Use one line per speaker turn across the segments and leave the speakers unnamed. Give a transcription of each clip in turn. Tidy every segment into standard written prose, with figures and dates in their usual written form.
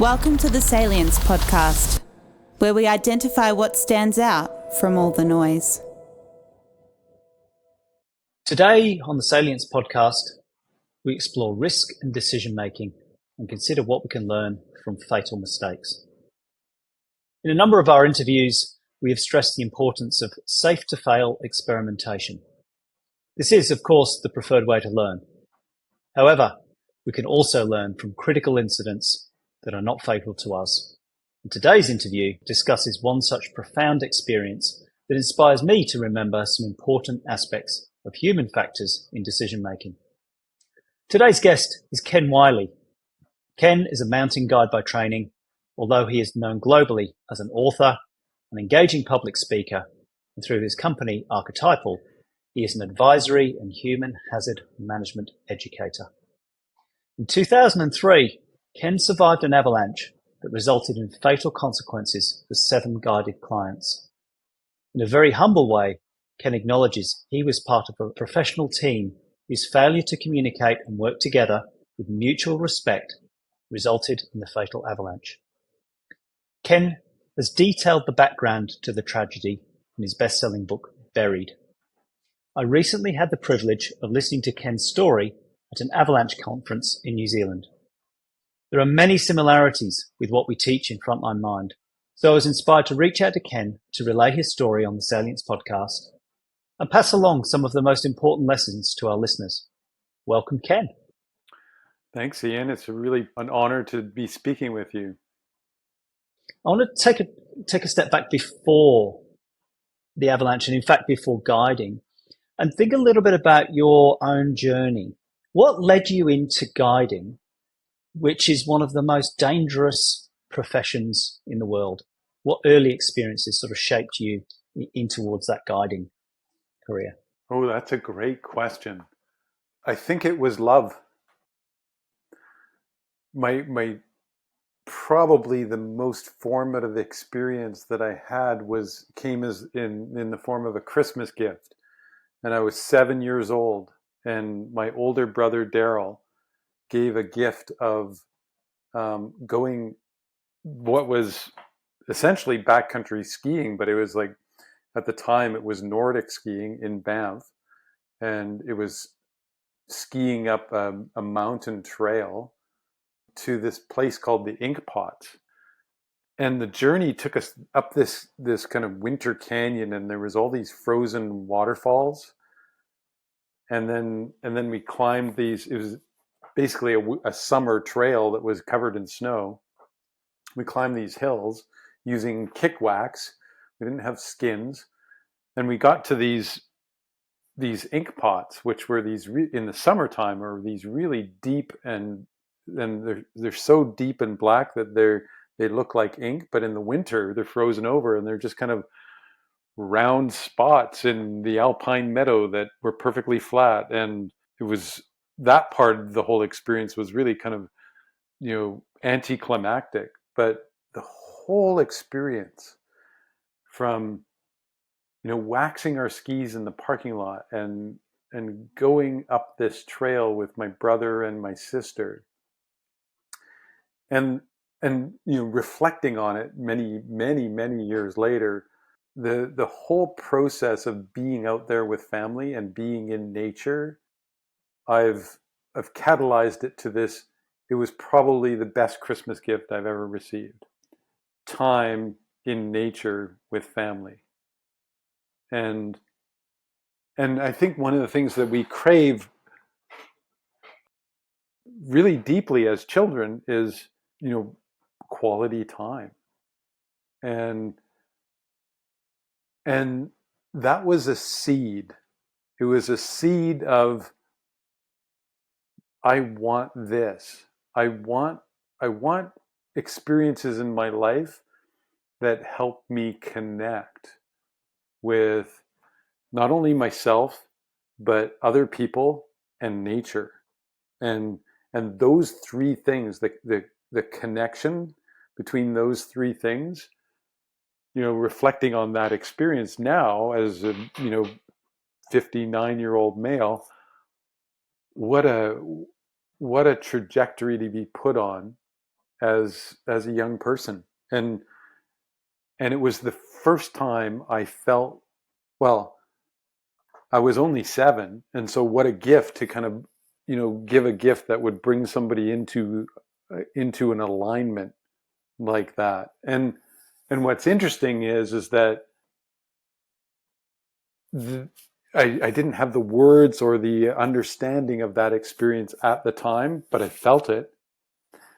Welcome to the Salience Podcast, where we identify what stands out from all the noise.
Today on the Salience Podcast, we explore risk and decision making and consider what we can learn from fatal mistakes. In a number of our interviews, we have stressed the importance of safe to fail experimentation. This is, of course, the preferred way to learn. However, we can also learn from critical incidents that are not fatal to us. And today's interview discusses one such profound experience that inspires me to remember some important aspects of human factors in decision making. Today's guest is Ken Wiley. Ken is a mountain guide by training, although he is known globally as an author, an engaging public speaker, and through his company Archetypal, he is an advisory and human hazard management educator. In 2003, Ken survived an avalanche that resulted in fatal consequences for 7 guided clients. In a very humble way, Ken acknowledges he was part of a professional team whose failure to communicate and work together with mutual respect resulted in the fatal avalanche. Ken has detailed the background to the tragedy in his best-selling book, Buried. I recently had the privilege of listening to Ken's story at an avalanche conference in New Zealand. There are many similarities with what we teach in Frontline Mind, so I was inspired to reach out to Ken to relay his story on the Salience Podcast and pass along some of the most important lessons to our listeners. Welcome, Ken.
Thanks, Ian. It's really an honor to be speaking with you.
I want to take a step back before the avalanche, and in fact before guiding, and think a little bit about your own journey. What led you into guiding, which is one of the most dangerous professions in the world? What early experiences sort of shaped you in towards that guiding career?
Oh, that's a great question. I think it was love. My probably the most formative experience that I had came as in the form of a Christmas gift. And I was 7 years old, and my older brother Daryl gave a gift of going what was essentially backcountry skiing, but it was like, at the time it was Nordic skiing in Banff, and it was skiing up a mountain trail to this place called the Ink Pots. And the journey took us up this kind of winter canyon, and there was all these frozen waterfalls. And then we climbed these. It was basically a summer trail that was covered in snow. We climbed these hills using kick wax. We didn't have skins, and we got to these ink pots, which were these in the summertime are these really deep, and they're so deep and black that they look like ink, but in the winter they're frozen over, and they're just kind of round spots in the alpine meadow that were perfectly flat. And it was that part of the whole experience was really kind of, anticlimactic, but the whole experience from, waxing our skis in the parking lot and going up this trail with my brother and my sister and reflecting on it many, many, many years later, the whole process of being out there with family and being in nature, I've catalyzed it to this. It was probably the best Christmas gift I've ever received. Time in nature with family. And I think one of the things that we crave really deeply as children is, quality time. And that was a seed. It was a seed of, I want this. I want experiences in my life that help me connect with not only myself, but other people and nature. And those 3 things, the connection between those 3 things, reflecting on that experience now as a, 59-year-old male, what a trajectory to be put on as a young person. And it was the first time I felt, well, I was only 7. And so what a gift to kind of, give a gift that would bring somebody into an alignment like that. And what's interesting is that I didn't have the words or the understanding of that experience at the time, but I felt it.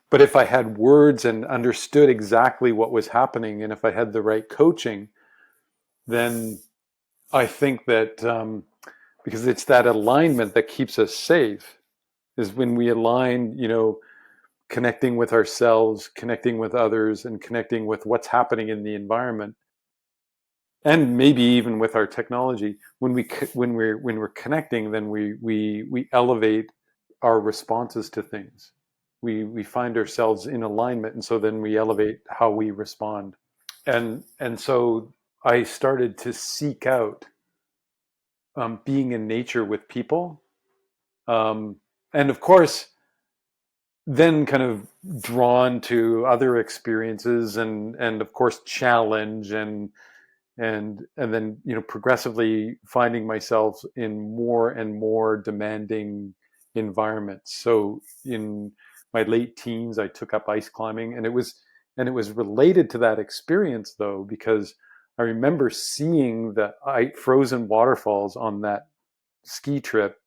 But if I had words and understood exactly what was happening, and if I had the right coaching, then I think that because it's that alignment that keeps us safe, is when we align, connecting with ourselves, connecting with others, and connecting with what's happening in the environment, and maybe even with our technology. When we're connecting, then we elevate our responses to things. We find ourselves in alignment, and so then we elevate how we respond. And so I started to seek out being in nature with people, and of course, then kind of drawn to other experiences, and of course challenge, and then progressively finding myself in more and more demanding environments. So in my late teens, I took up ice climbing, and it was related to that experience, though, because I remember seeing the frozen waterfalls on that ski trip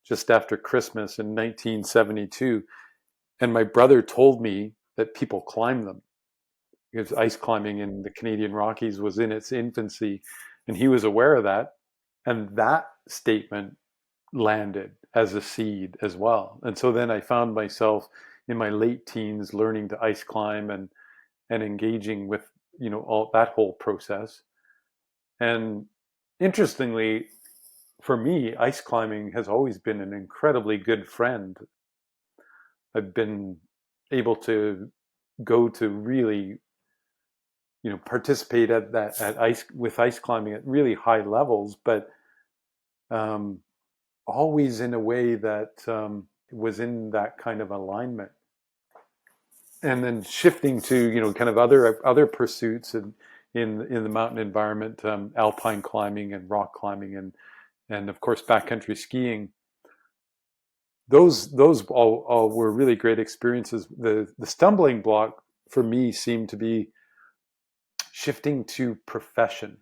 just after Christmas in 1972. And my brother told me that people climb them, because ice climbing in the Canadian Rockies was in its infancy, and he was aware of that. And that statement landed as a seed as well. And so then I found myself in my late teens learning to ice climb and engaging with, all that whole process. And interestingly, for me, ice climbing has always been an incredibly good friend. I've been able to go to really, participate with ice climbing at really high levels, but always in a way that was in that kind of alignment. And then shifting to kind of other pursuits in the mountain environment, alpine climbing and rock climbing, and of course backcountry skiing. Those all were really great experiences. The stumbling block for me seemed to be shifting to profession,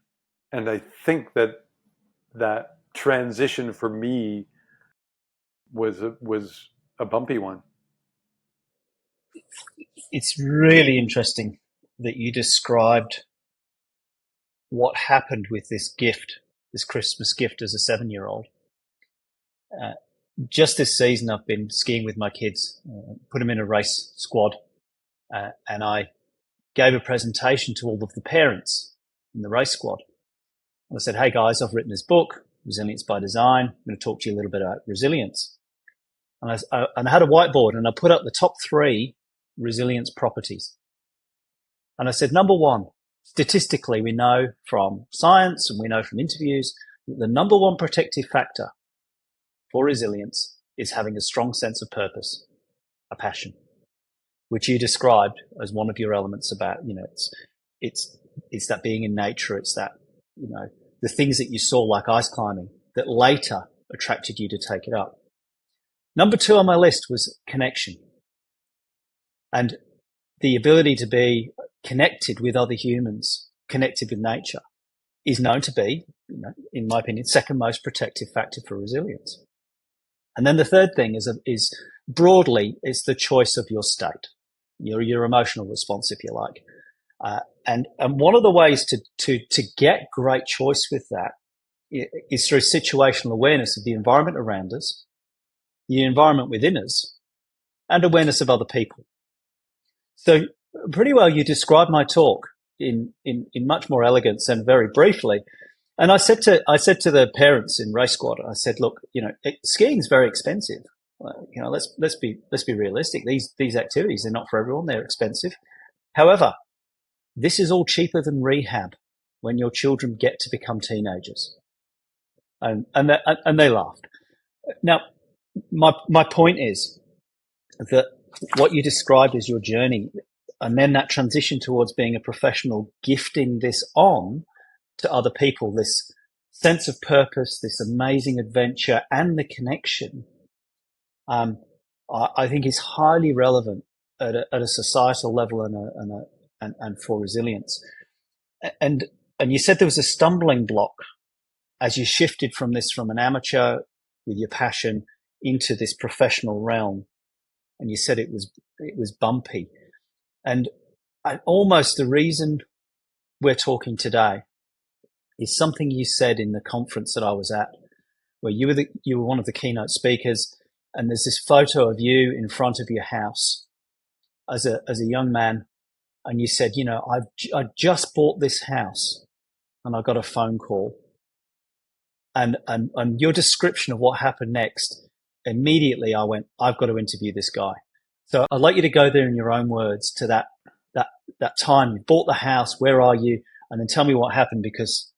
and I think that transition for me was a bumpy one.
It's really interesting that you described what happened with this gift, this Christmas gift as a 7-year-old. Just this season, I've been skiing with my kids, put them in a race squad, and I gave a presentation to all of the parents in the race squad. And I said, hey guys, I've written this book, Resilience by Design. I'm going to talk to you a little bit about resilience. And I had a whiteboard, and I put up the top 3 resilience properties. And I said, number 1, statistically, we know from science and we know from interviews that the number 1 protective factor for resilience is having a strong sense of purpose, a passion, which you described as one of your elements about, it's that being in nature. It's that, the things that you saw, like ice climbing, that later attracted you to take it up. Number 2 on my list was connection. And the ability to be connected with other humans, connected with nature, is known to be, in my opinion, second most protective factor for resilience. And then the third thing is broadly, it's the choice of your state, your emotional response, if you like. And one of the ways to get great choice with that is through situational awareness of the environment around us, the environment within us, and awareness of other people. So pretty well you described my talk in much more elegance and very briefly. And I said to the parents in Race Squad, I said, look, skiing is very expensive. Let's be realistic. These activities, they're not for everyone. They're expensive. However, this is all cheaper than rehab when your children get to become teenagers. And they laughed. Now, my point is that what you described as your journey and then that transition towards being a professional, gifting this on to other people, this sense of purpose, this amazing adventure, and the connection, I think is highly relevant at a societal level and for resilience. And you said there was a stumbling block as you shifted from an amateur with your passion into this professional realm, and you said it was bumpy. And almost the reason we're talking today is something you said in the conference that I was at, where you were one of the keynote speakers, and there's this photo of you in front of your house as a young man, and you said, I just bought this house, and I got a phone call, and your description of what happened next, immediately I went, I've got to interview this guy. So I'd like you to go there in your own words to that time you bought the house. Where are you? And then tell me what happened, because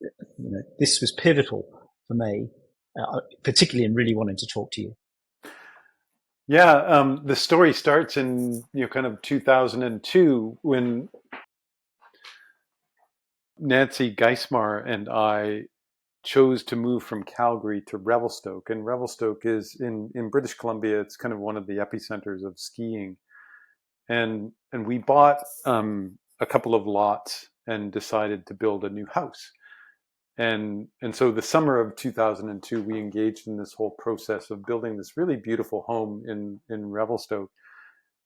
this was pivotal for me, particularly in really wanting to talk to you.
Yeah, the story starts in kind of 2002 when Nancy Geismar and I chose to move from Calgary to Revelstoke, and Revelstoke is in British Columbia. It's kind of one of the epicenters of skiing, and we bought a couple of lots and decided to build a new house. And so the summer of 2002, we engaged in this whole process of building this really beautiful home in Revelstoke.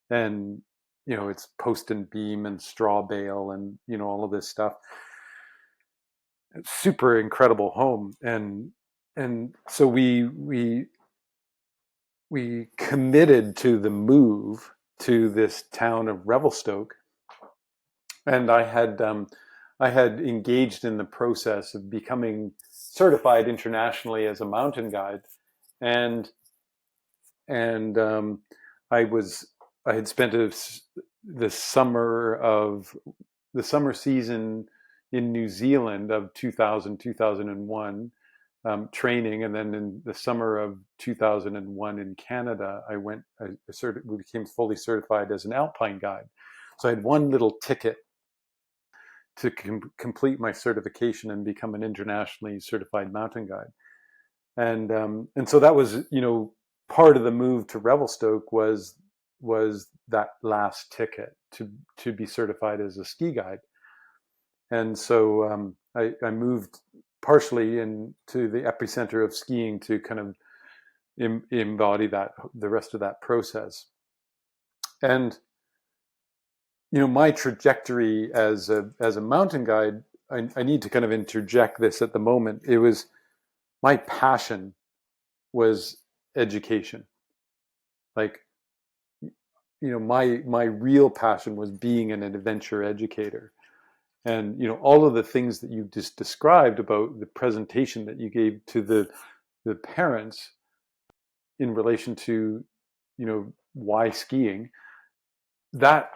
And, it's post and beam and straw bale and, all of this stuff. It's super incredible home. And so we committed to the move to this town of Revelstoke. And I had engaged in the process of becoming certified internationally as a mountain guide, and I had spent the summer season in New Zealand of 2001 training, and then in the summer of 2001 in Canada, we became fully certified as an alpine guide. So I had one little ticket to complete my certification and become an internationally certified mountain guide. And so that was, part of the move to Revelstoke was that last ticket to be certified as a ski guide. And so I moved partially into the epicenter of skiing to kind of embody the rest of that process. And my trajectory as a mountain guide, I need to kind of interject this at the moment. It was my passion was education. Like, my real passion was being an adventure educator. And, all of the things that you just described about the presentation that you gave to the parents in relation to, why skiing, that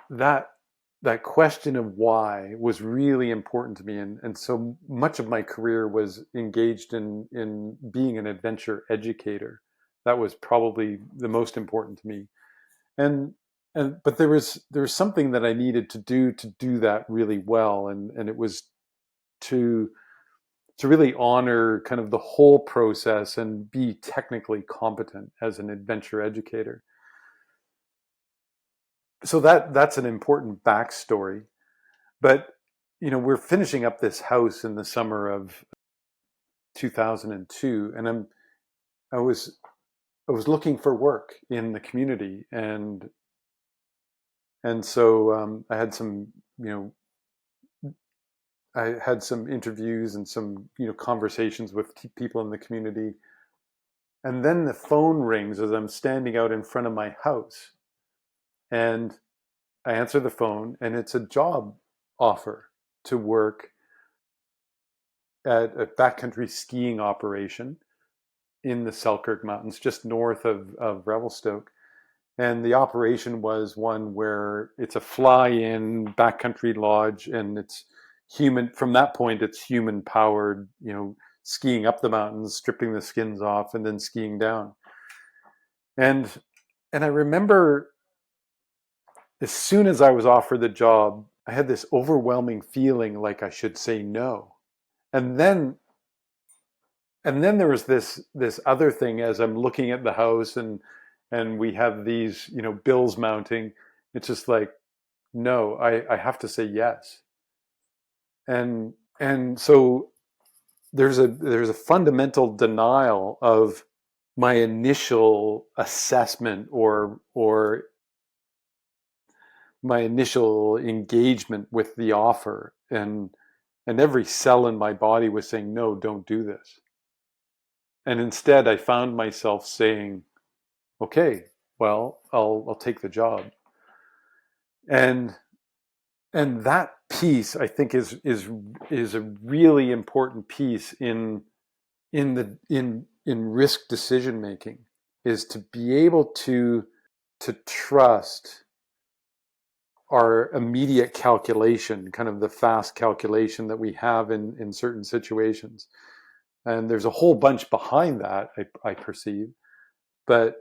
question of why was really important to me. And so much of my career was engaged in being an adventure educator. That was probably the most important to me. But there was something that I needed to do that really well. And it was to really honor kind of the whole process and be technically competent as an adventure educator. So that's an important backstory. But, we're finishing up this house in the summer of 2002, and I was looking for work in the community, and so I had some interviews and some conversations with people in the community, and then the phone rings as I'm standing out in front of my house. And I answer the phone, and it's a job offer to work at a backcountry skiing operation in the Selkirk Mountains, just north of Revelstoke. And the operation was one where it's a fly-in backcountry lodge, and it's human. From that point, it's human-powered, skiing up the mountains, stripping the skins off, and then skiing down. And I remember as soon as I was offered the job, I had this overwhelming feeling like I should say no. And then there was this other thing as I'm looking at the house and we have these, bills mounting. It's just like, no, I have to say yes. And so there's a fundamental denial of my initial assessment or my initial engagement with the offer, and every cell in my body was saying, no, don't do this. And instead I found myself saying, okay, well, I'll take the job. And that piece, I think, is a really important piece in risk decision making, is to be able to trust our immediate calculation, kind of the fast calculation that we have in certain situations. And there's a whole bunch behind that, I perceive, but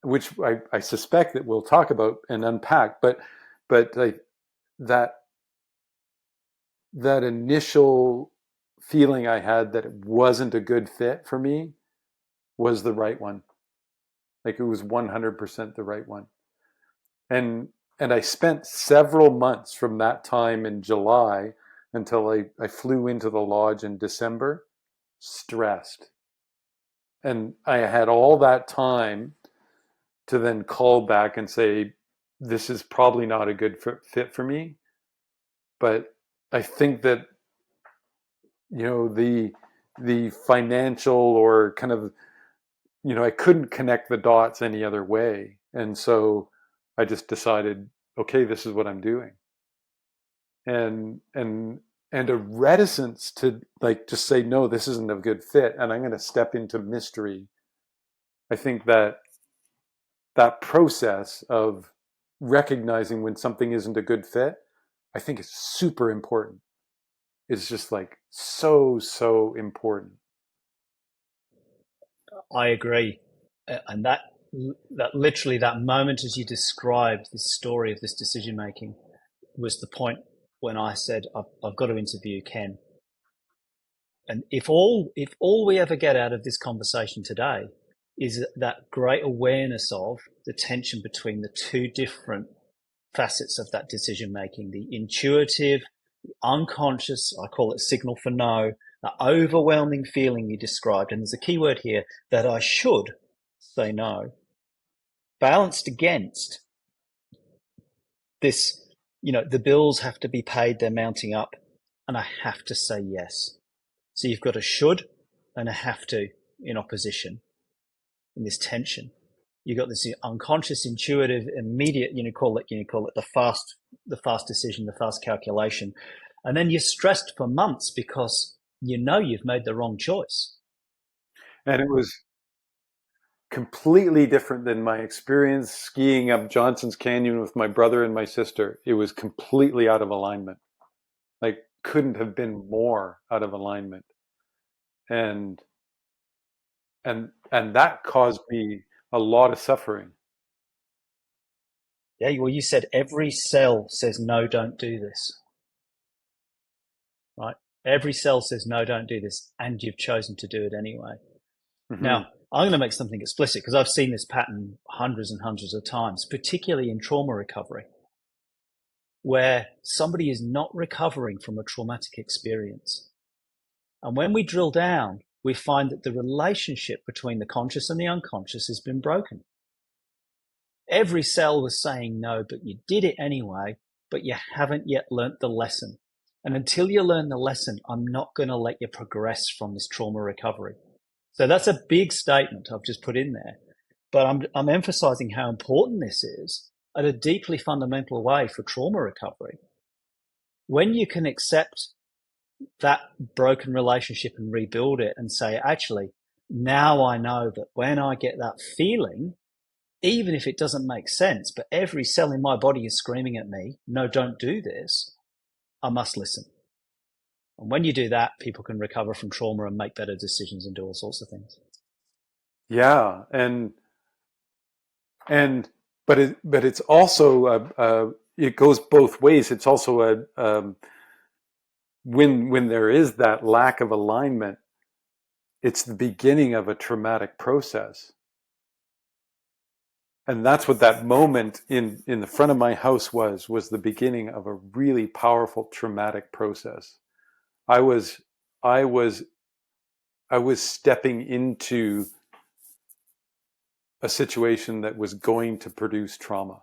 which I suspect that we'll talk about and unpack. But like that initial feeling I had that it wasn't a good fit for me was the right one. Like it was 100% the right one. And I spent several months from that time in July until I flew into the lodge in December, stressed. And I had all that time to then call back and say, this is probably not a good fit for me. But I think that, the financial or kind of, I couldn't connect the dots any other way. And so I just decided, okay, this is what I'm doing. And a reticence to like just say, no, this isn't a good fit, and I'm going to step into mystery. I think that process of recognizing when something isn't a good fit, I think is super important. It's just like so important.
I agree. And that literally that moment as you described the story of this decision making was the point when I said, I've got to interview Ken. And if all we ever get out of this conversation today is that great awareness of the tension between the two different facets of that decision making, the intuitive, the unconscious, I call it signal for no, the overwhelming feeling you described, and there's a key word here, that I should say no, balanced against this, the bills have to be paid, they're mounting up, and I have to say yes. So you've got a should and a have to in opposition, in this tension. You've got this unconscious, intuitive, immediate, call it the fast decision, the fast calculation. And then you're stressed for months because you've made the wrong choice.
And it was completely different than my experience skiing up Johnson's Canyon with my brother and my sister. It was completely out of alignment. Like, couldn't have been more out of alignment. And that caused me a lot of suffering.
Yeah, well, you said every cell says, no, don't do this. Right? Every cell says, no, don't do this. And you've chosen to do it anyway. Mm-hmm. Now, I'm going to make something explicit because I've seen this pattern hundreds and hundreds of times, particularly in trauma recovery, where somebody is not recovering from a traumatic experience. And when we drill down, we find that the relationship between the conscious and the unconscious has been broken. Every cell was saying no, but you did it anyway, but you haven't yet learnt the lesson. And until you learn the lesson, I'm not going to let you progress from this trauma recovery. So that's a big statement I've just put in there. But I'm emphasizing how important this is at a deeply fundamental way for trauma recovery. When you can accept that broken relationship and rebuild it and say, actually, now I know that when I get that feeling, even if it doesn't make sense, but every cell in my body is screaming at me, no, don't do this, I must listen. And when you do that, people can recover from trauma and make better decisions and do all sorts of things.
Yeah. And but it's also it goes both ways. It's also when there is that lack of alignment, it's the beginning of a traumatic process. And that's what that moment in the front of my house was the beginning of a really powerful traumatic process. I was stepping into a situation that was going to produce trauma.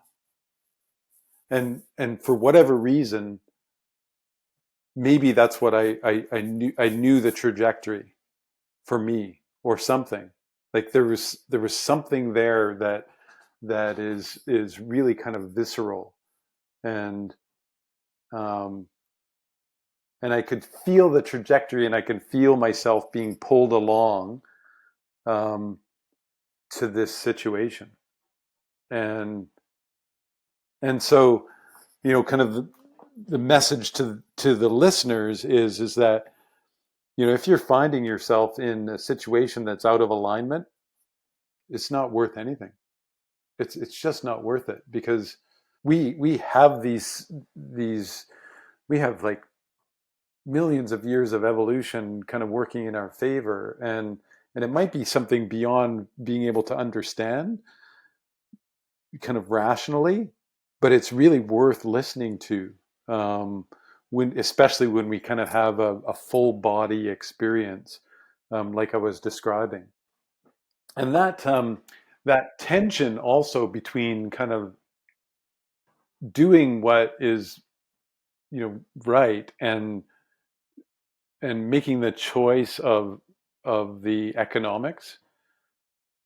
And for whatever reason, maybe that's what I knew the trajectory for me, or something. Like there was something there that is really kind of visceral, and I could feel the trajectory, and I could feel myself being pulled along to this situation. And so, kind of the message to the listeners is that, if you're finding yourself in a situation that's out of alignment, it's not worth anything. It's just not worth it, because we have these we have like millions of years of evolution kind of working in our favor, and it might be something beyond being able to understand kind of rationally, but it's really worth listening to, especially when we kind of have a full body experience, like I was describing. And that tension also between kind of doing what is, right, and making the choice of the economics,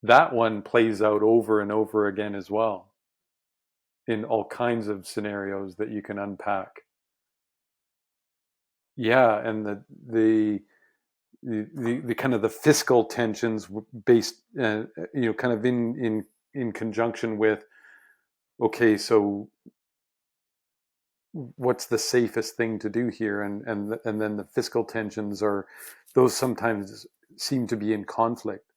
that one plays out over and over again as well, in all kinds of scenarios that you can unpack. Yeah, and the kind of the fiscal tensions based, kind of in conjunction with, okay, so what's the safest thing to do here, and then the fiscal tensions those sometimes seem to be in conflict.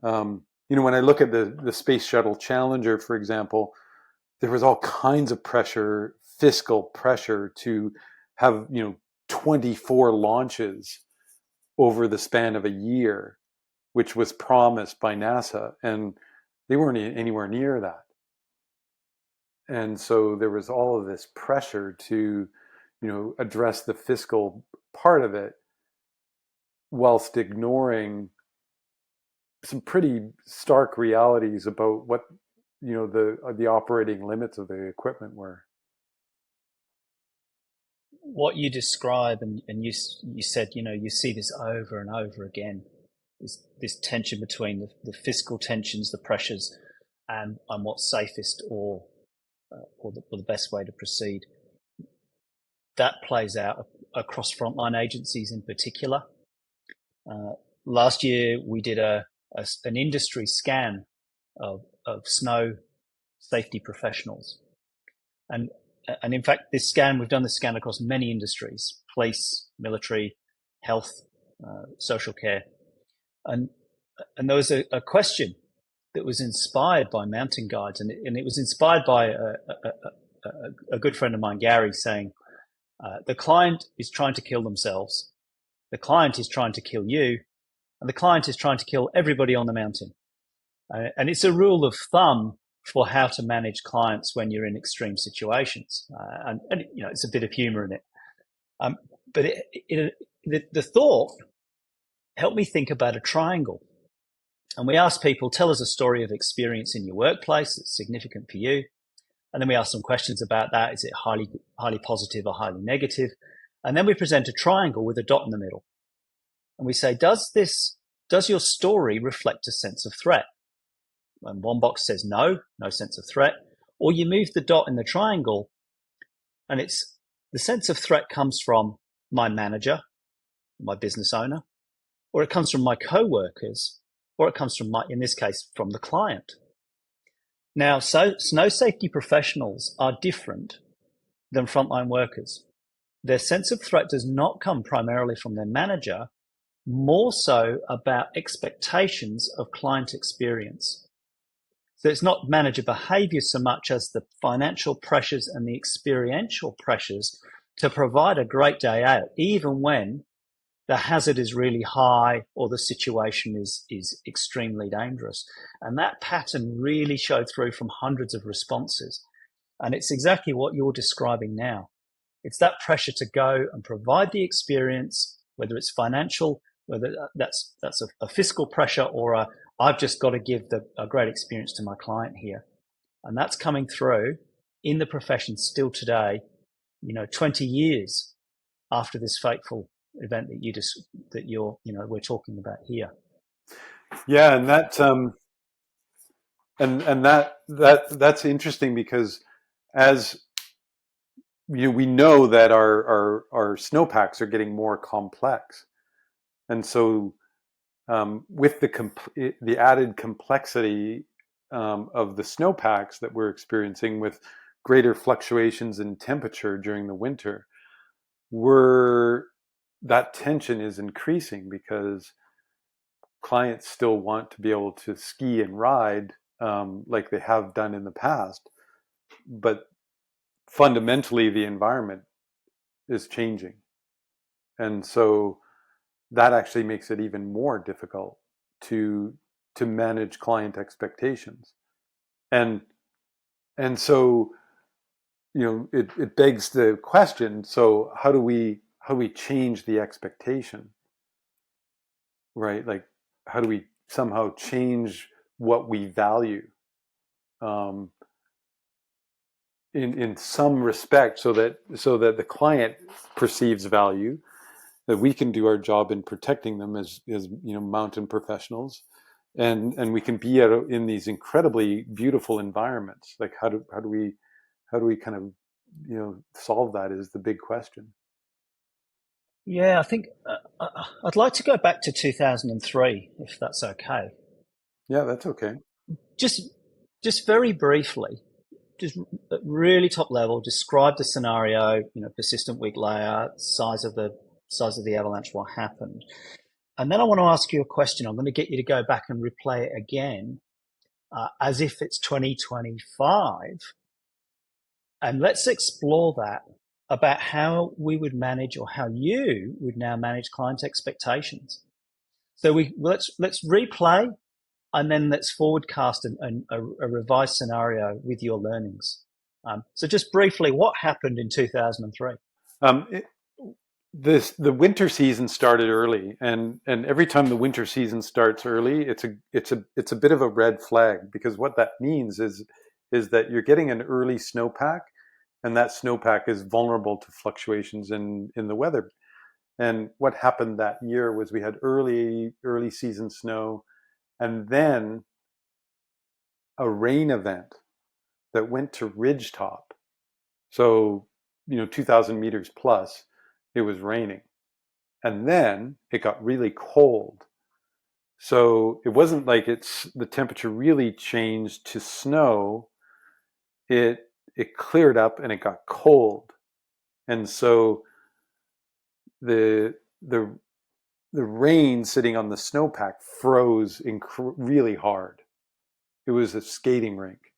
When I look at the Space Shuttle Challenger, for example, there was all kinds of pressure, fiscal pressure, to have 24 launches over the span of a year, which was promised by NASA, and they weren't anywhere near that. And so there was all of this pressure to, address the fiscal part of it, whilst ignoring some pretty stark realities about what, the operating limits of the equipment were.
What you describe, and you said, you see this over and over again, this tension between the fiscal tensions, the pressures, and what's safest or the best way to proceed. That plays out across frontline agencies in particular. Last year, we did an industry scan of snow safety professionals. And in fact, we've done this scan across many industries: police, military, health, social care. And there was a question that was inspired by mountain guides, and it was inspired by a good friend of mine, Gary, saying, the client is trying to kill themselves, the client is trying to kill you, and the client is trying to kill everybody on the mountain. And it's a rule of thumb for how to manage clients when you're in extreme situations. And it's a bit of humor in it. But the thought helped me think about a triangle. And we asked people, tell us a story of experience in your workplace that's significant for you. And then we ask some questions about that. Is it highly positive or highly negative? And then we present a triangle with a dot in the middle. And we say, does your story reflect a sense of threat? And one box says no sense of threat. Or you move the dot in the triangle, and it's the sense of threat comes from my manager, my business owner, or it comes from my co-workers, or it comes from in this case, from the client. Now, so snow safety professionals are different than frontline workers. Their sense of threat does not come primarily from their manager, more so about expectations of client experience. So it's not manager behavior so much as the financial pressures and the experiential pressures to provide a great day out, even when the hazard is really high or the situation is extremely dangerous. And that pattern really showed through from hundreds of responses. And it's exactly what you're describing now. It's that pressure to go and provide the experience, whether it's financial, whether that's a fiscal pressure or I've just got to give a great experience to my client here. And that's coming through in the profession still today, 20 years after this fateful event that we're talking about here.
Yeah, and that's interesting because as we know that our snowpacks are getting more complex, and so with the added complexity of the snowpacks that we're experiencing, with greater fluctuations in temperature during the winter, that tension is increasing because clients still want to be able to ski and ride like they have done in the past, but fundamentally the environment is changing, and so that actually makes it even more difficult to manage client expectations, and so it begs the question: so how do we change the expectation, right? Like, how do we somehow change what we value in some respect, so that the client perceives value, that we can do our job in protecting them as mountain professionals, and we can be in these incredibly beautiful environments. Like, how do we kind of solve that is the big question.
Yeah, I think I'd like to go back to 2003, if that's okay.
Yeah, that's okay.
Just very briefly, just at really top level, describe the scenario. Persistent weak layer, size of the avalanche, what happened, and then I want to ask you a question. I'm going to get you to go back and replay it again, as if it's 2025, and let's explore that about how we would manage, or how you would now manage, client expectations. So let's replay, and then let's forwardcast a revised scenario with your learnings. So just briefly, what happened in 2003?
The winter season started early, and every time the winter season starts early, it's a bit of a red flag, because what that means is that you're getting an early snowpack, and that snowpack is vulnerable to fluctuations in the weather. And what happened that year was we had early season snow, and then a rain event that went to ridgetop. So 2,000 meters plus, it was raining, and then it got really cold. So it wasn't like the temperature really changed to snow. It cleared up and it got cold, and so the rain sitting on the snowpack froze really hard. It was a skating rink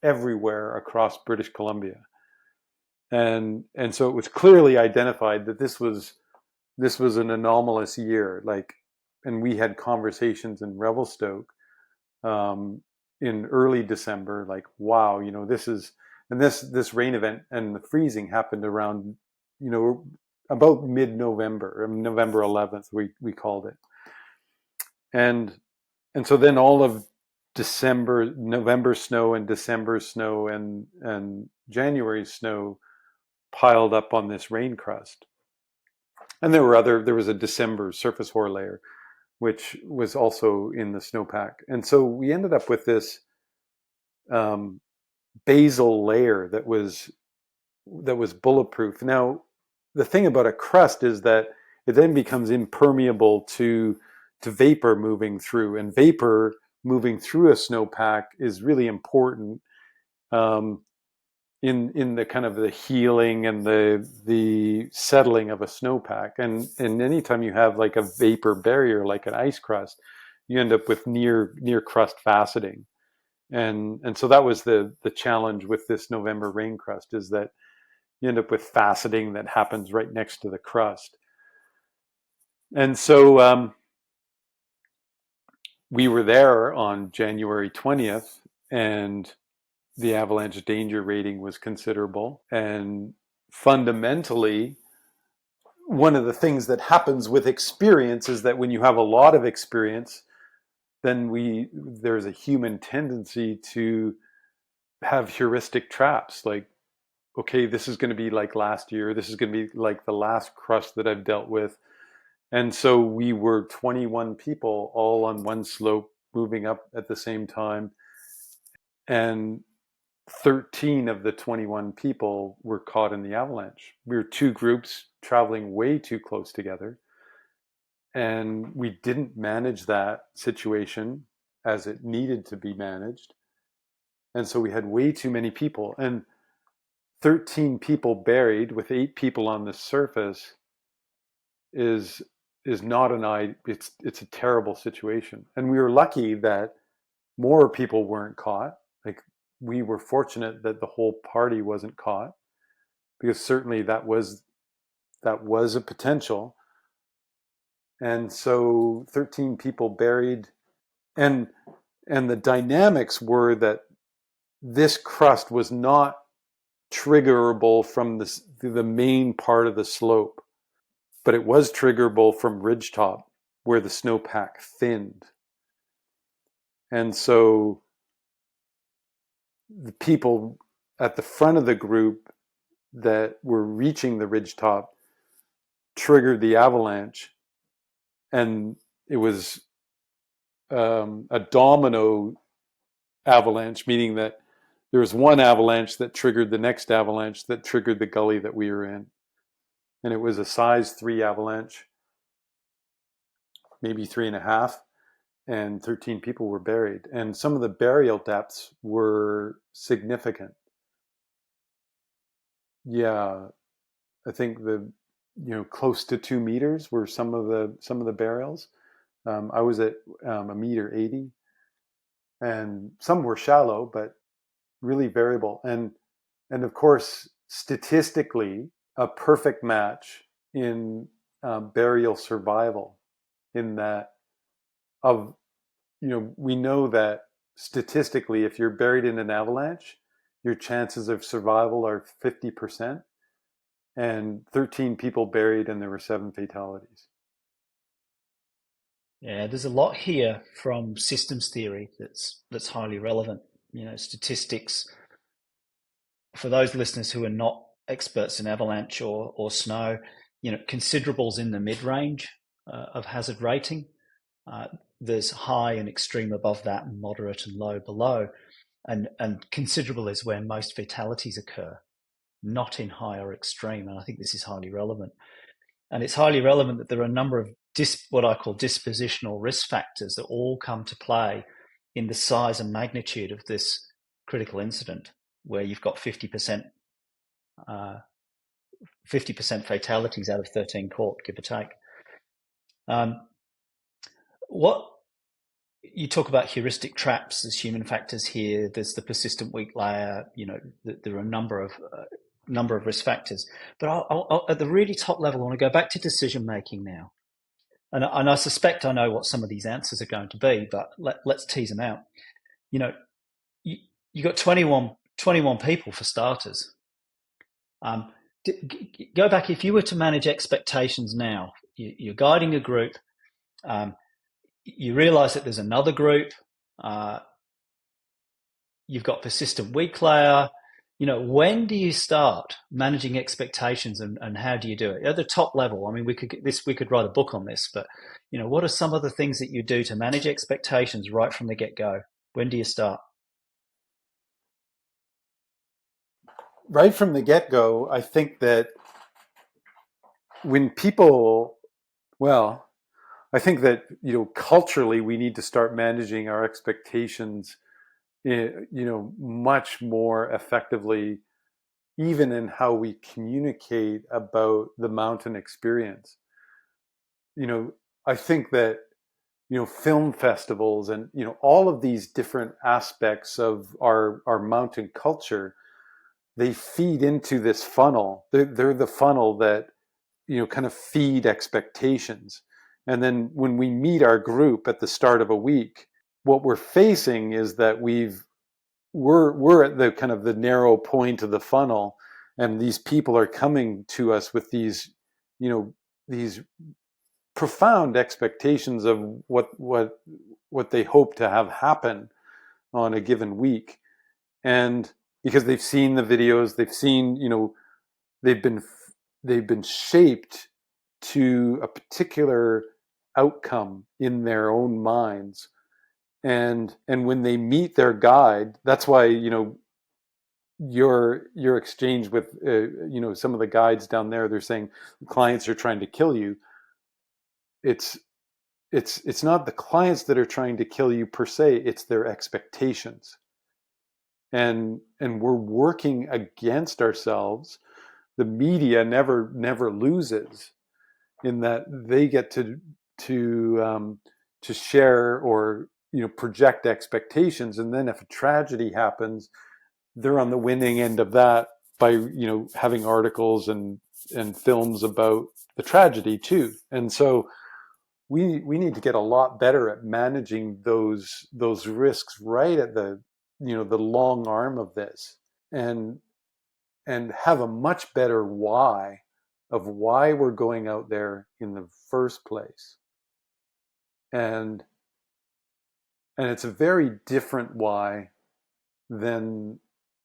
everywhere across British Columbia, and so it was clearly identified that this was an anomalous year. And we had conversations in Revelstoke in early December, like, wow, this rain event and the freezing happened around about mid-November, November 11th, we called it. And so then all of November snow and December snow and January snow piled up on this rain crust. And there was a December surface hoar layer, which was also in the snowpack. And so we ended up with this basal layer that was bulletproof. Now, the thing about a crust is that it then becomes impermeable to vapor moving through, and vapor moving through a snowpack is really important in the kind of the healing and the settling of a snowpack. And anytime you have like a vapor barrier, like an ice crust, you end up with near crust faceting. And so that was the challenge with this November rain crust, is that you end up with faceting that happens right next to the crust. And so we were there on January 20th, and the avalanche danger rating was considerable. And fundamentally, one of the things that happens with experience is that when you have a lot of experience, then there's a human tendency to have heuristic traps, like, okay, this is going to be like last year, this is going to be like the last crust that I've dealt with. And so we were 21 people all on one slope moving up at the same time, and 13 of the 21 people were caught in the avalanche. We were two groups traveling way too close together, and we didn't manage that situation as it needed to be managed. And so we had way too many people, and 13 people buried with 8 people on the surface is not it's a terrible situation. And we were lucky that more people weren't caught. Like, we were fortunate that the whole party wasn't caught, because certainly that was a potential. And so 13 people buried, and the dynamics were that this crust was not triggerable from the main part of the slope, but it was triggerable from ridgetop, where the snowpack thinned. And so the people at the front of the group that were reaching the ridgetop triggered the avalanche, and it was a domino avalanche, meaning that there was one avalanche that triggered the next avalanche that triggered the gully that we were in. And it was a size 3 avalanche, maybe 3.5, and 13 people were buried. And some of the burial depths were significant. Yeah, I think close to 2 meters were some of the burials. I was at 1.80 meters, and some were shallow, but really variable. And of course, statistically, a perfect match in burial survival, in that we know that statistically, if you're buried in an avalanche, your chances of survival are 50%, and 13 people buried, and there were 7 fatalities.
Yeah, there's a lot here from systems theory that's highly relevant. Statistics, for those listeners who are not experts in avalanche or snow, considerables in the mid-range of hazard rating. There's high and extreme above that, and moderate and low below. And considerable is where most fatalities occur, not in high or extreme. And I think this is highly relevant. And it's highly relevant that there are a number of what I call dispositional risk factors that all come to play in the size and magnitude of this critical incident, where you've got 50% fatalities out of 13 caught, give or take. What you talk about heuristic traps, there's human factors here. There's the persistent weak layer. There are a number of risk factors. But I'll, at the really top level, I want to go back to decision making now. And I suspect I know what some of these answers are going to be, but let's tease them out. You got 21 people for starters. Go back, if you were to manage expectations now, you're guiding a group, you realize that there's another group, you've got persistent weak layer. When do you start managing expectations, and how do you do it? At the top level, I mean, we could write a book on this, but what are some of the things that you do to manage expectations right from the get-go? When do you start?
Right from the get-go, I think that when people, I think that, culturally, we need to start managing our expectations, much more effectively, even in how we communicate about the mountain experience. I think that, film festivals, and all of these different aspects of our mountain culture, they feed into this funnel. They're the funnel that kind of feed expectations. And then when we meet our group at the start of a week, what we're facing is that we're at the kind of the narrow point of the funnel, and these people are coming to us with these these profound expectations of what they hope to have happen on a given week. And because they've seen the videos, they've seen, they've been shaped to a particular outcome in their own minds. And when they meet their guide, that's why, your exchange with, some of the guides down there, they're saying clients are trying to kill you. It's not the clients that are trying to kill you per se, it's their expectations. And we're working against ourselves. The media never loses, in that they get to share or project expectations, and then if a tragedy happens, they're on the winning end of that by having articles and films about the tragedy too. And so we need to get a lot better at managing those risks right at the the long arm of this, and have a much better why of why we're going out there in the first place. And it's a very different why than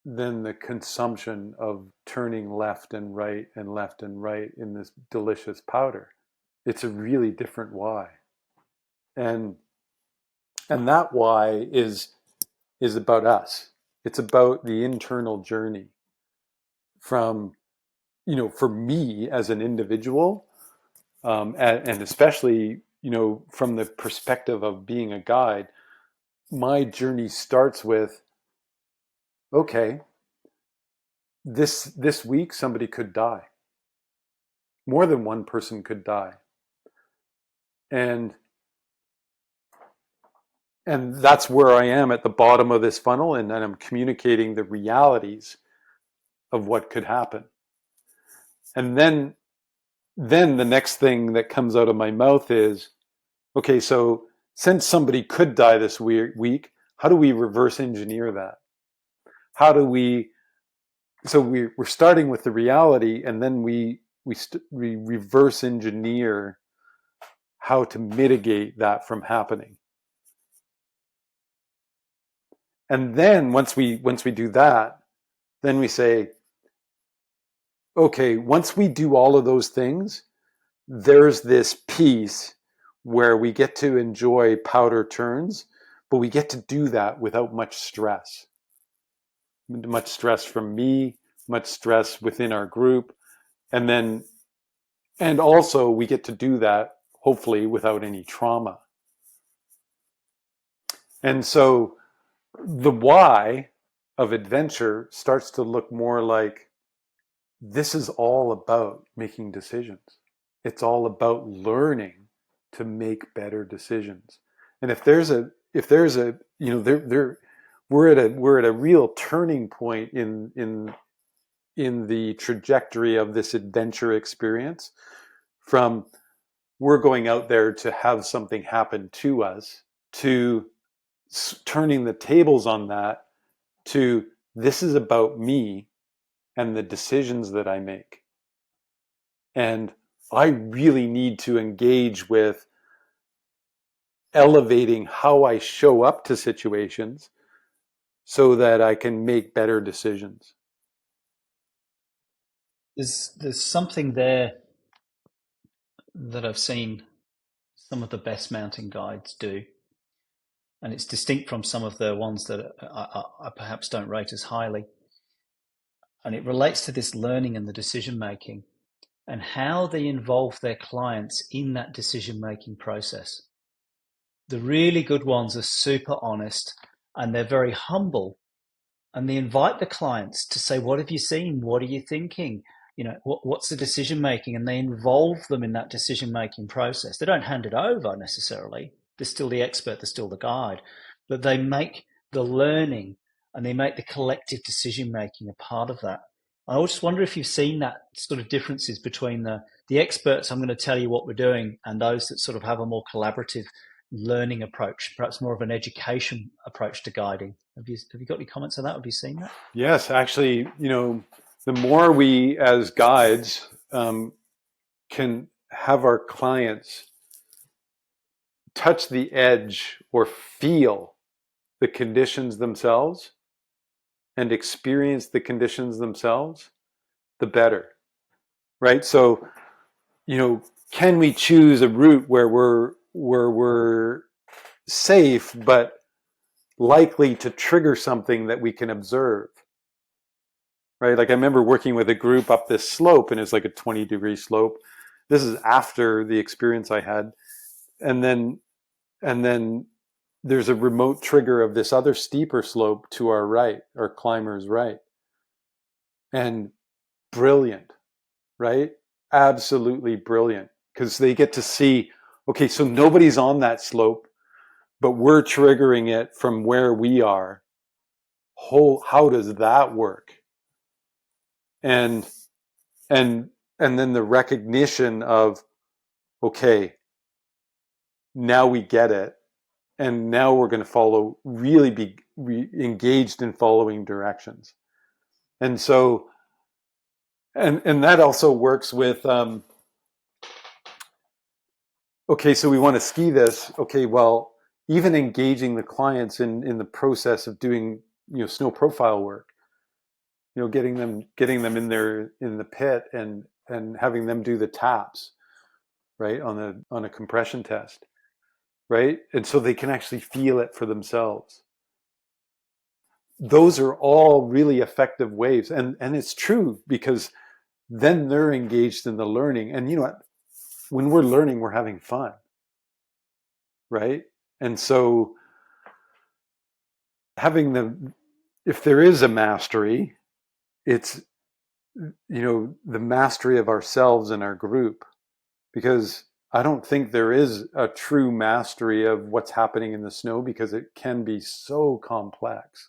the consumption of turning left and right in this delicious powder. It's a really different why. And that why is about us. It's about the internal journey from, for me as an individual, and especially, from the perspective of being a guide, my journey starts with, okay, this week somebody could die. More than one person could die. And that's where I am at the bottom of this funnel, and I'm communicating the realities of what could happen. And then the next thing that comes out of my mouth is, okay, so since somebody could die this week, how do we reverse engineer that? How do we, so we're starting with the reality, and then we reverse engineer how to mitigate that from happening. And then once we do that, then we say, okay, once we do all of those things, there's this piece where we get to enjoy powder turns, but we get to do that without much stress. Much stress from me, much stress within our group. And also we get to do that, hopefully, without any trauma. And so the why of adventure starts to look more like, this is all about making decisions. It's all about learning to make better decisions. And if there's a we're at a real turning point in the trajectory of this adventure experience, from we're going out there to have something happen to us, to turning the tables on that, to this is about me and the decisions that I make. And I really need to engage with elevating how I show up to situations so that I can make better decisions.
There's something there that I've seen some of the best mountain guides do, and it's distinct from some of the ones that I perhaps don't rate as highly. And it relates to this learning and the decision making, and how they involve their clients in that decision making process. The really good ones are super honest, and they're very humble, and they invite the clients to say, what have you seen? What are you thinking? What's the decision making? And they involve them in that decision making process. They don't hand it over necessarily, they're still the expert, they're still the guide, but they make the learning and they make the collective decision making a part of that. I just wonder if you've seen that sort of differences between the experts, I'm going to tell you what we're doing, and those that sort of have a more collaborative learning approach, perhaps more of an education approach to guiding. Have you got any comments on that? Have you seen that?
Yes, actually, the more we as guides can have our clients touch the edge or feel the conditions themselves and experience the conditions themselves, the better, right? So, can we choose a route where we're safe but likely to trigger something that we can observe, right? Like I remember working with a group up this slope, and it's like a 20-degree slope. This is after the experience I had, and then there's a remote trigger of this other steeper slope to our right, our climber's right. And brilliant, right? Absolutely brilliant. Because they get to see, okay, so nobody's on that slope, but we're triggering it from where we are. How does that work? And then the recognition of, okay, now we get it. And now we're going to really be engaged in following directions. And so, and that also works with, okay, so we want to ski this. Okay, well, even engaging the clients in the process of doing, snow profile work, getting them in the pit and having them do the taps, right, on a compression test. Right? And so they can actually feel it for themselves. Those are all really effective ways. And it's true, because then they're engaged in the learning. And you know what? When we're learning, we're having fun. Right? And so if there is a mastery, it's, the mastery of ourselves and our group. Because I don't think there is a true mastery of what's happening in the snow, because it can be so complex.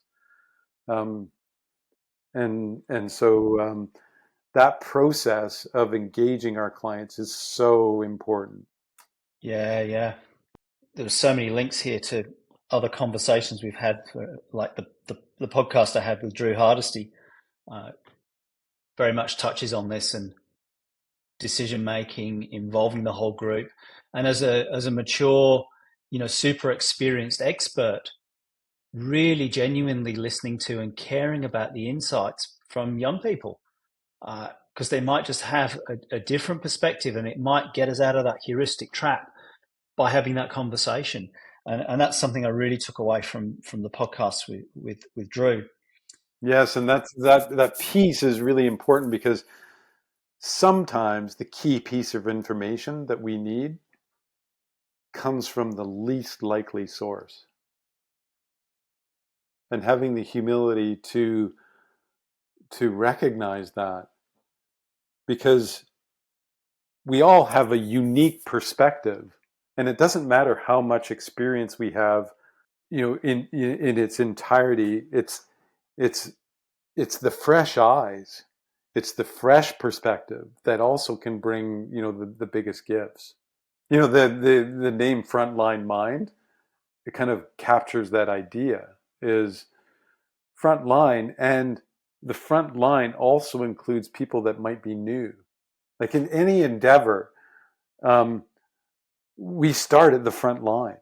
And so that process of engaging our clients is so important.
Yeah. There were so many links here to other conversations we've had, like the podcast I had with Drew Hardesty, very much touches on this, and decision making involving the whole group. And as a mature, super experienced expert, really genuinely listening to and caring about the insights from young people, because they might just have a different perspective, and it might get us out of that heuristic trap by having that conversation. And that's something I really took away from the podcast with Drew.
Yes, and that piece is really important, because sometimes the key piece of information that we need comes from the least likely source. And having the humility to recognize that, because we all have a unique perspective, and it doesn't matter how much experience we have, in its entirety. It's the fresh eyes. It's the fresh perspective that also can bring, the biggest gifts. The name Frontline Mind, it kind of captures that idea, is frontline, and the front line also includes people that might be new. Like in any endeavor, we start at the front line,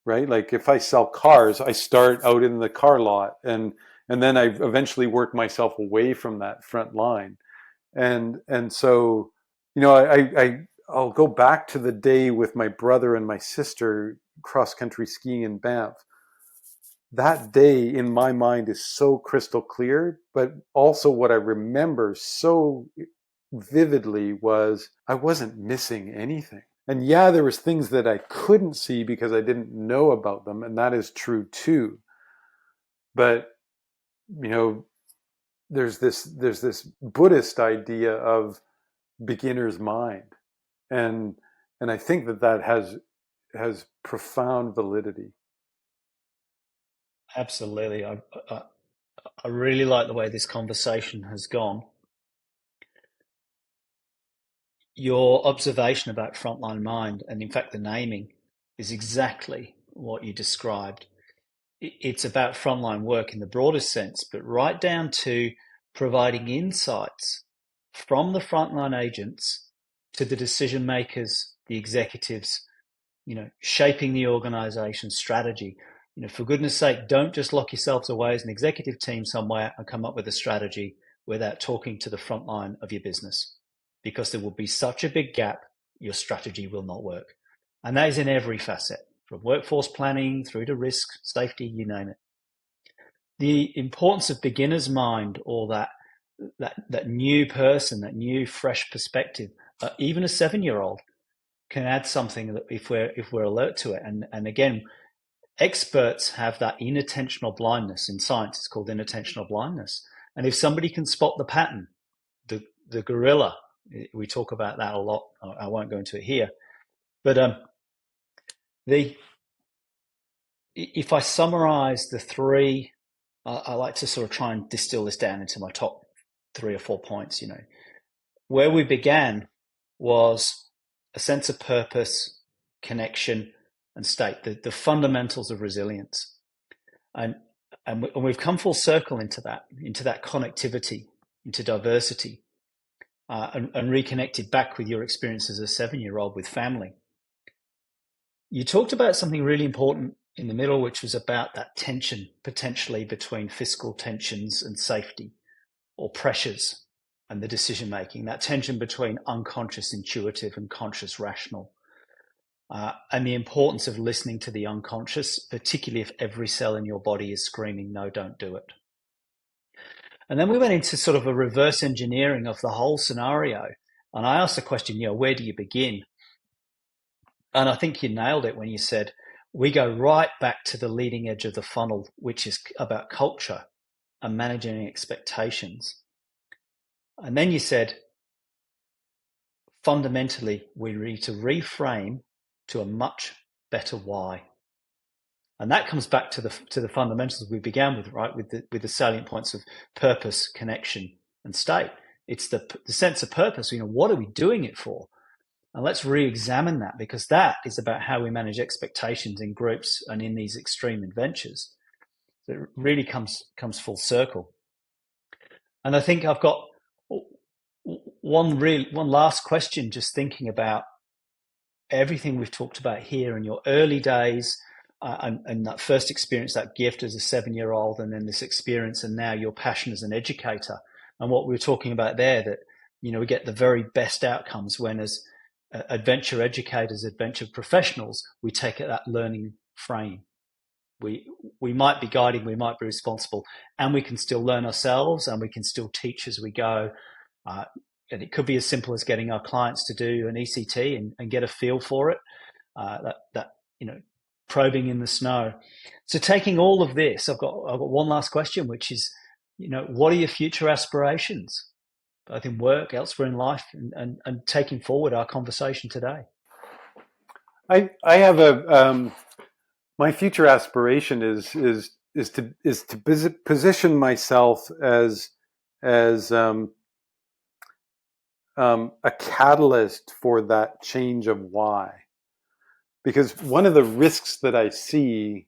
right? Like if I sell cars, I start out in the car lot, and then I eventually work myself away from that front line. And so, I'll go back to the day with my brother and my sister cross-country skiing in Banff. That day in my mind is so crystal clear, but also what I remember so vividly was I wasn't missing anything. And yeah, there was things that I couldn't see because I didn't know about them, and that is true too. But there's this Buddhist idea of beginner's mind, and I think that has has profound validity.
Absolutely. I really like the way this conversation has gone. Your observation about frontline mind, and in fact the naming, is exactly what you described. It's about frontline work in the broadest sense, but right down to providing insights from the frontline agents to the decision makers, the executives, shaping the organization strategy. For goodness sake, don't just lock yourselves away as an executive team somewhere and come up with a strategy without talking to the front line of your business, because there will be such a big gap, your strategy will not work. And that is in every facet, from workforce planning through to risk, safety, you name it. The importance of beginner's mind, or that new person, that new fresh perspective, even a 7-year-old can add something that if we're alert to it. And again, experts have that inattentional blindness. In science, it's called inattentional blindness. And if somebody can spot the pattern, the gorilla, we talk about that a lot. I won't go into it here, but if I summarize the three, I like to sort of try and distill this down into my top 3 or 4 points. Where we began was a sense of purpose, connection, and state, the fundamentals of resilience. And we've come full circle into that connectivity, into diversity, and reconnected back with your experience as a 7-year-old with family. You talked about something really important in the middle, which was about that tension potentially between fiscal tensions and safety, or pressures and the decision making, that tension between unconscious intuitive and conscious rational, and the importance of listening to the unconscious, particularly if every cell in your body is screaming, no, don't do it. And then we went into sort of a reverse engineering of the whole scenario. And I asked the question, where do you begin? And I think you nailed it when you said, we go right back to the leading edge of the funnel, which is about culture and managing expectations. And then you said, fundamentally, we need to reframe to a much better why. And that comes back to the fundamentals we began with, right? With the salient points of purpose, connection, and state. It's the sense of purpose. What are we doing it for? And let's re-examine that, because that is about how we manage expectations in groups and in these extreme adventures. So it really comes full circle. And I think I've got one last question, just thinking about everything we've talked about here in your early days, and that first experience, that gift as a 7-year-old, and then this experience, and now your passion as an educator. And what we were talking about there, that we get the very best outcomes when, as adventure educators, adventure professionals, we take that learning frame. We might be guiding, we might be responsible, and we can still learn ourselves, and we can still teach as we go. And it could be as simple as getting our clients to do an ECT and get a feel for it. Probing in the snow. So taking all of this, I've got one last question, which is, what are your future aspirations, both in work, elsewhere in life, and taking forward our conversation today?
I have my future aspiration is to position myself as a catalyst for that change of why. Because one of the risks that I see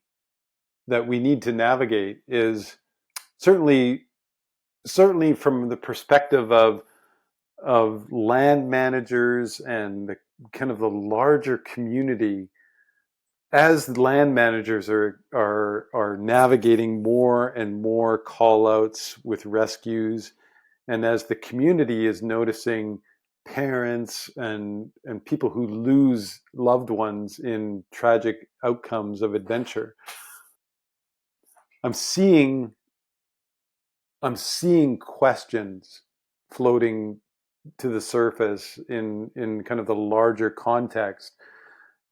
that we need to navigate is certainly from the perspective of land managers and the kind of the larger community, as land managers are navigating more and more call outs with rescues, and as the community is noticing parents and people who lose loved ones in tragic outcomes of adventure, I'm seeing questions floating to the surface in kind of the larger context,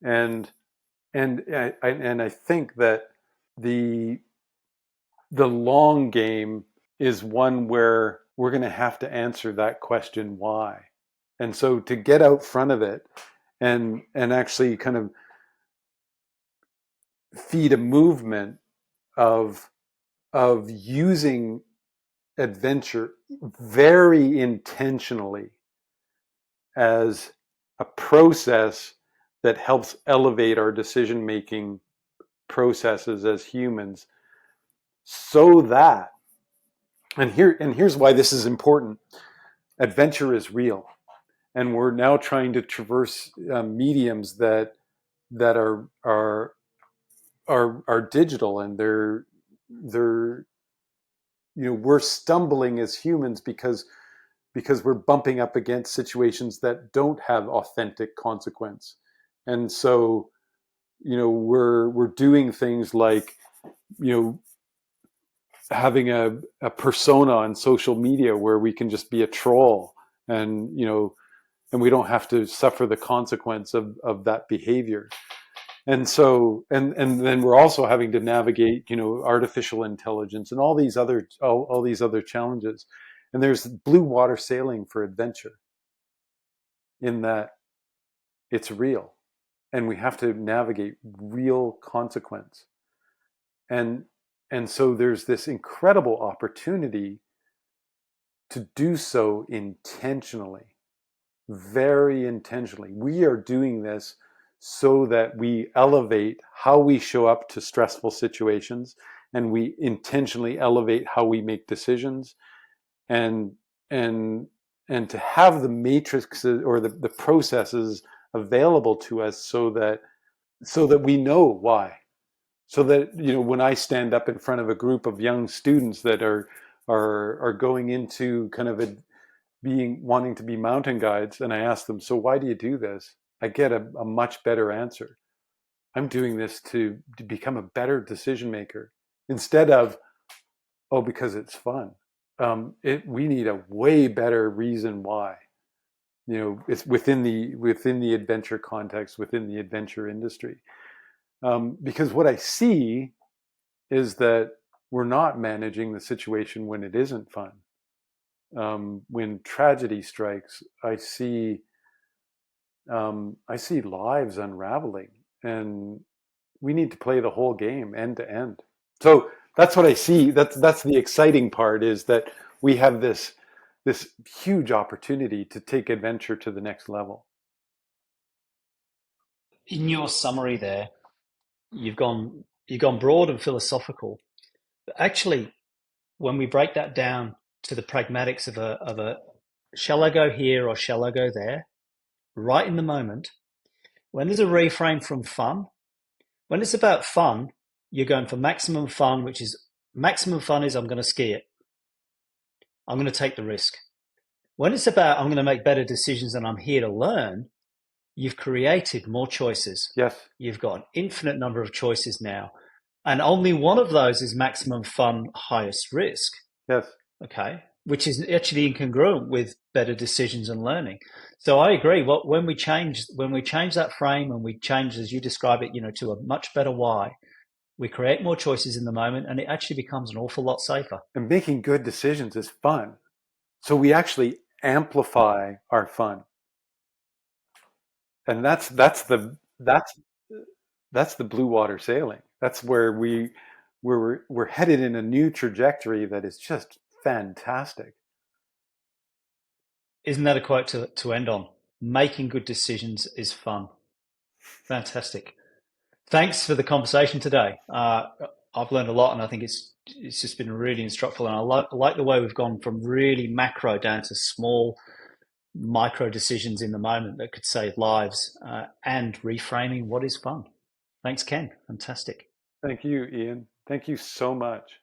and I think that the long game is one where we're going to have to answer that question, why. And so to get out front of it and actually kind of feed a movement of using adventure very intentionally as a process that helps elevate our decision-making processes as humans, so that, and here's why this is important. Adventure is real, and we're now trying to traverse mediums that are digital, and they're we're stumbling as humans because we're bumping up against situations that don't have authentic consequence. And so, we're doing things like, having a persona on social media where we can just be a troll, and, and we don't have to suffer the consequence of that behavior. And so, and then we're also having to navigate, artificial intelligence and all these other challenges. And there's blue water sailing for adventure, in that it's real, and we have to navigate real consequence. And so there's this incredible opportunity to do so intentionally, very intentionally. We are doing this so that we elevate how we show up to stressful situations, and we intentionally elevate how we make decisions, and to have the matrices or the processes available to us so that we know why. So that, when I stand up in front of a group of young students that are going into kind of wanting to be mountain guides, and I ask them, so why do you do this? I get a much better answer. I'm doing this to become a better decision maker, instead of, oh, because it's fun. We need a way better reason why. It's within the adventure context, within the adventure industry. Because what I see is that we're not managing the situation when it isn't fun. When tragedy strikes, I see lives unraveling, and we need to play the whole game end to end. So that's what I see. That's the exciting part, is that we have this huge opportunity to take adventure to the next level.
In your summary there, you've gone broad and philosophical, but actually, when we break that down to the pragmatics of a shall I go here or shall I go there, right in the moment, when there's a reframe from fun, when it's about fun, you're going for maximum fun, which is maximum fun is I'm going to ski it. I'm going to take the risk. When it's about I'm going to make better decisions and I'm here to learn, you've created more choices.
Yes.
You've got an infinite number of choices now. And only one of those is maximum fun, highest risk.
Yes.
Okay. Which is actually incongruent with better decisions and learning. So I agree. When we change that frame, and we change, as you describe it, to a much better why, we create more choices in the moment, and it actually becomes an awful lot safer.
And making good decisions is fun. So we actually amplify our fun. And that's the blue water sailing. That's where we're headed in a new trajectory that is just fantastic.
Isn't that a quote to end on? Making good decisions is fun. Fantastic. Thanks for the conversation today. I've learned a lot, and I think it's just been really instructive. And I like the way we've gone from really macro down to small, micro decisions in the moment that could save lives, and reframing what is fun. Thanks, Ken. Fantastic.
Thank you, Ian. Thank you so much.